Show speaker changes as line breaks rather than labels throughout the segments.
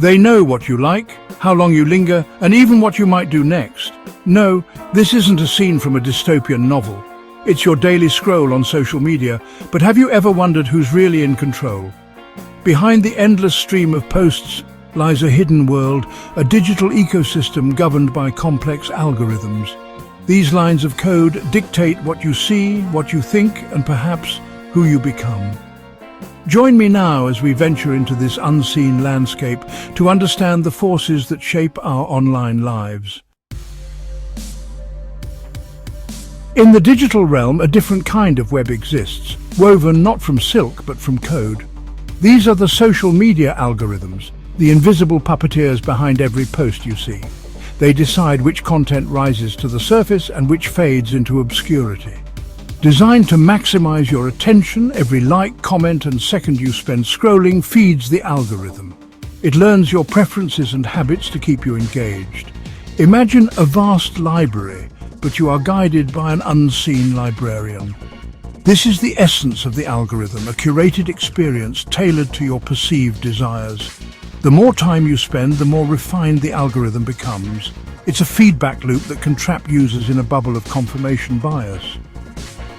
They know what you like, how long you linger, and even what you might do next. No, this isn't a scene from a dystopian novel. It's your daily scroll on social media, but have you ever wondered who's really in control? Behind the endless stream of posts lies a hidden world, a digital ecosystem governed by complex algorithms. These lines of code dictate what you see, what you think, and perhaps who you become. Join me now as we venture into this unseen landscape to understand the forces that shape our online lives. In the digital realm, a different kind of web exists, woven not from silk but from code. These are the social media algorithms, the invisible puppeteers behind every post you see. They decide which content rises to the surface and which fades into obscurity. Designed to maximize your attention, every like, comment, and second you spend scrolling feeds the algorithm. It learns your preferences and habits to keep you engaged. Imagine a vast library, but you are guided by an unseen librarian. This is the essence of the algorithm, a curated experience tailored to your perceived desires. The more time you spend, the more refined the algorithm becomes. It's a feedback loop that can trap users in a bubble of confirmation bias.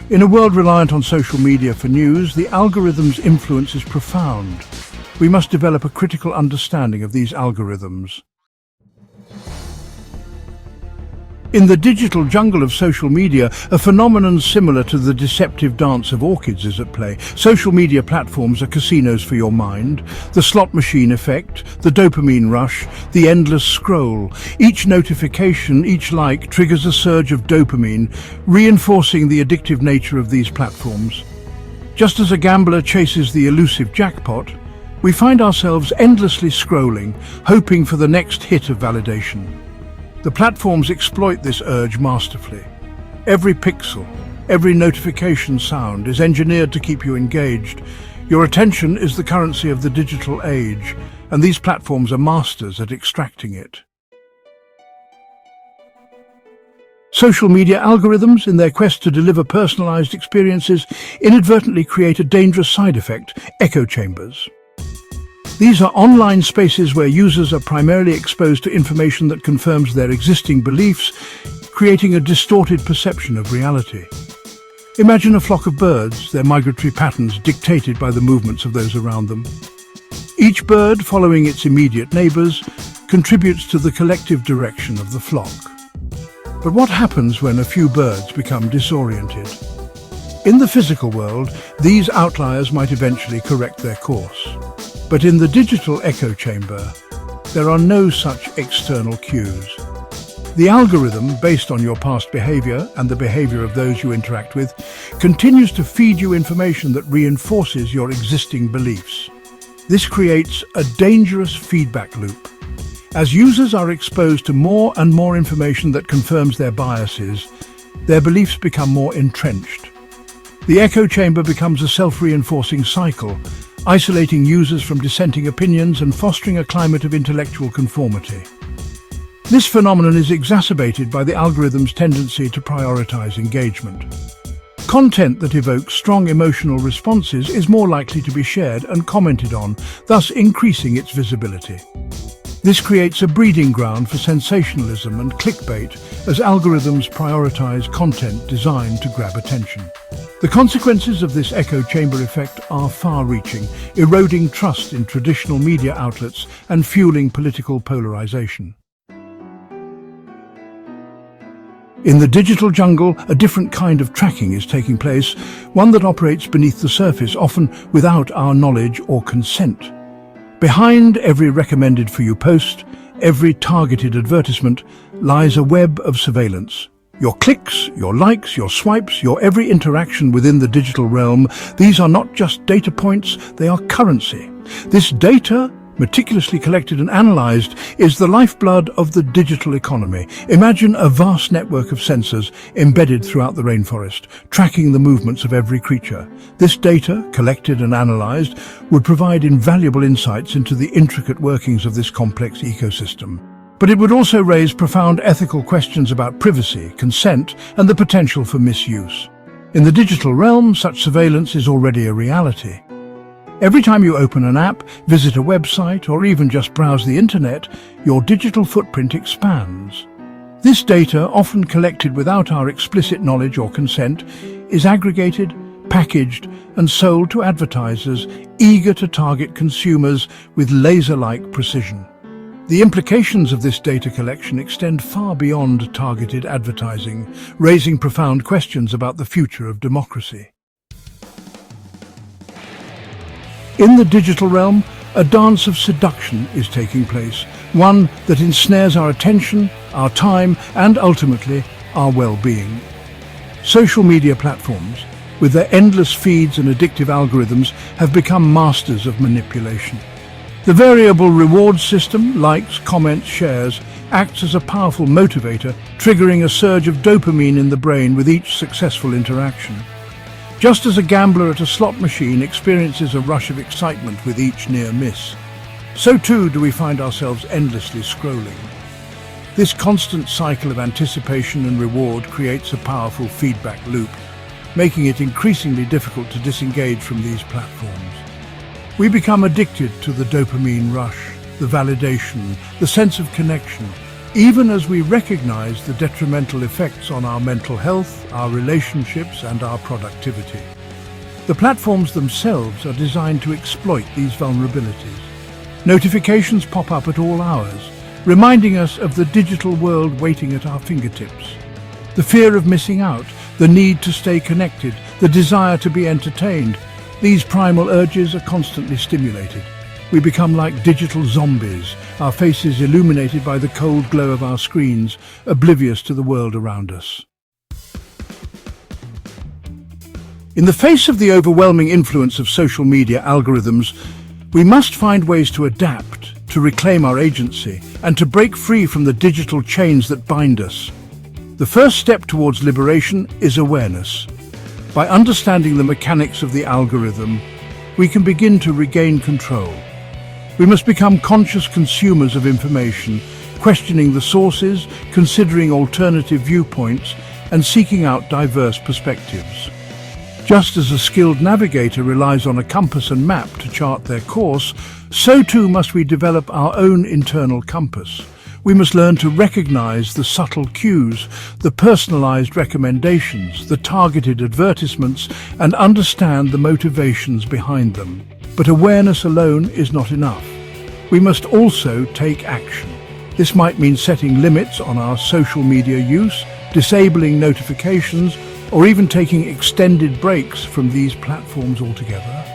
In a world reliant on social media for news, the algorithm's influence is profound. We must develop a critical understanding of these algorithms. In the digital jungle of social media, a phenomenon similar to the deceptive dance of orchids is at play. Social media platforms are casinos for your mind. The slot machine effect, the dopamine rush, the endless scroll. Each notification, each like triggers a surge of dopamine, reinforcing the addictive nature of these platforms. Just as a gambler chases the elusive jackpot, we find ourselves endlessly scrolling, hoping for the next hit of validation. The platforms exploit this urge masterfully. Every pixel, every notification sound is engineered to keep you engaged. Your attention is the currency of the digital age, and these platforms are masters at extracting it. Social media algorithms, in their quest to deliver personalized experiences, inadvertently create a dangerous side effect: echo chambers. These are online spaces where users are primarily exposed to information that confirms their existing beliefs, creating a distorted perception of reality. Imagine a flock of birds, their migratory patterns dictated by the movements of those around them. Each bird, following its immediate neighbors, contributes to the collective direction of the flock. But what happens when a few birds become disoriented? In the physical world, these outliers might eventually correct their course. But in the digital echo chamber, there are no such external cues. The algorithm, based on your past behavior and the behavior of those you interact with, continues to feed you information that reinforces your existing beliefs. This creates a dangerous feedback loop. As users are exposed to more and more information that confirms their biases, their beliefs become more entrenched. The echo chamber becomes a self-reinforcing cycle, isolating users from dissenting opinions and fostering a climate of intellectual conformity. This phenomenon is exacerbated by the algorithm's tendency to prioritize engagement. Content that evokes strong emotional responses is more likely to be shared and commented on, thus increasing its visibility. This creates a breeding ground for sensationalism and clickbait as algorithms prioritize content designed to grab attention. The consequences of this echo chamber effect are far-reaching, eroding trust in traditional media outlets and fueling political polarization. In the digital jungle, a different kind of tracking is taking place, one that operates beneath the surface, often without our knowledge or consent. Behind every recommended for you post, every targeted advertisement, lies a web of surveillance. Your clicks, your likes, your swipes, your every interaction within the digital realm, these are not just data points, they are currency. This data, meticulously collected and analyzed, is the lifeblood of the digital economy. Imagine a vast network of sensors embedded throughout the rainforest, tracking the movements of every creature. This data, collected and analyzed, would provide invaluable insights into the intricate workings of this complex ecosystem. But it would also raise profound ethical questions about privacy, consent, and the potential for misuse. In the digital realm, such surveillance is already a reality. Every time you open an app, visit a website, or even just browse the internet, your digital footprint expands. This data, often collected without our explicit knowledge or consent, is aggregated, packaged, and sold to advertisers eager to target consumers with laser-like precision. The implications of this data collection extend far beyond targeted advertising, raising profound questions about the future of democracy. In the digital realm, a dance of seduction is taking place, one that ensnares our attention, our time, and ultimately, our well-being. Social media platforms, with their endless feeds and addictive algorithms, have become masters of manipulation. The variable reward system, likes, comments, shares, acts as a powerful motivator, triggering a surge of dopamine in the brain with each successful interaction. Just as a gambler at a slot machine experiences a rush of excitement with each near miss, so too do we find ourselves endlessly scrolling. This constant cycle of anticipation and reward creates a powerful feedback loop, making it increasingly difficult to disengage from these platforms. We become addicted to the dopamine rush, the validation, the sense of connection, even as we recognize the detrimental effects on our mental health, our relationships, and our productivity. The platforms themselves are designed to exploit these vulnerabilities. Notifications pop up at all hours, reminding us of the digital world waiting at our fingertips. The fear of missing out, the need to stay connected, the desire to be entertained, these primal urges are constantly stimulated. We become like digital zombies, our faces illuminated by the cold glow of our screens, oblivious to the world around us. In the face of the overwhelming influence of social media algorithms, we must find ways to adapt, to reclaim our agency, and to break free from the digital chains that bind us. The first step towards liberation is awareness. By understanding the mechanics of the algorithm, we can begin to regain control. We must become conscious consumers of information, questioning the sources, considering alternative viewpoints, and seeking out diverse perspectives. Just as a skilled navigator relies on a compass and map to chart their course, so too must we develop our own internal compass. We must learn to recognize the subtle cues, the personalized recommendations, the targeted advertisements, and understand the motivations behind them. But awareness alone is not enough. We must also take action. This might mean setting limits on our social media use, disabling notifications, or even taking extended breaks from these platforms altogether.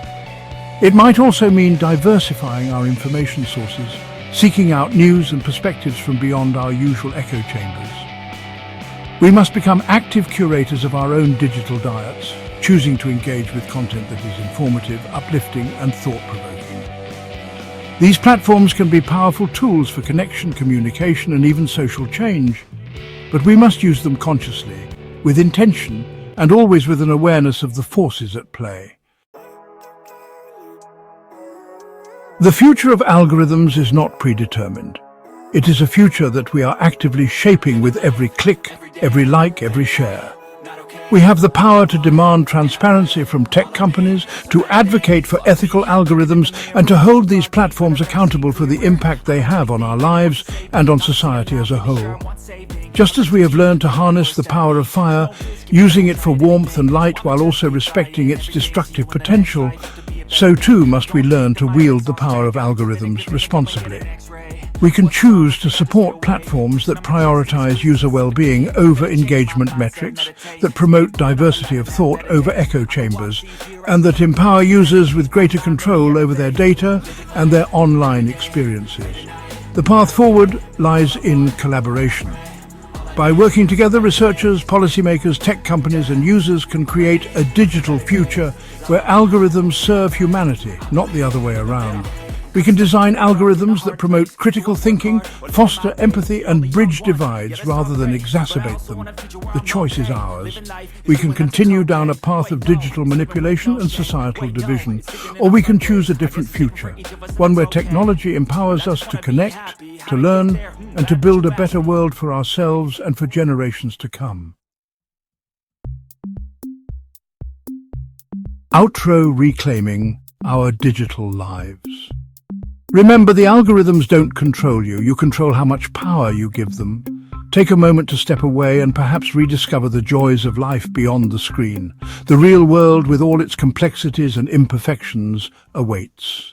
It might also mean diversifying our information sources, seeking out news and perspectives from beyond our usual echo chambers. We must become active curators of our own digital diets, choosing to engage with content that is informative, uplifting, and thought-provoking. These platforms can be powerful tools for connection, communication, and even social change, but we must use them consciously, with intention, and always with an awareness of the forces at play. The future of algorithms is not predetermined. It is a future that we are actively shaping with every click, every like, every share. We have the power to demand transparency from tech companies, to advocate for ethical algorithms, and to hold these platforms accountable for the impact they have on our lives and on society as a whole. Just as we have learned to harness the power of fire, using it for warmth and light while also respecting its destructive potential, so too must we learn to wield the power of algorithms responsibly. We can choose to support platforms that prioritize user well-being over engagement metrics, that promote diversity of thought over echo chambers, and that empower users with greater control over their data and their online experiences. The path forward lies in collaboration. By working together, researchers, policymakers, tech companies, and users can create a digital future where algorithms serve humanity, not the other way around. We can design algorithms that promote critical thinking, foster empathy, and bridge divides rather than exacerbate them. The choice is ours. We can continue down a path of digital manipulation and societal division, or we can choose a different future, one where technology empowers us to connect, to learn, and to build a better world for ourselves and for generations to come. Outro: reclaiming our digital lives. Remember, the algorithms don't control you. You control how much power you give them. Take a moment to step away and perhaps rediscover the joys of life beyond the screen. The real world, with all its complexities and imperfections, awaits.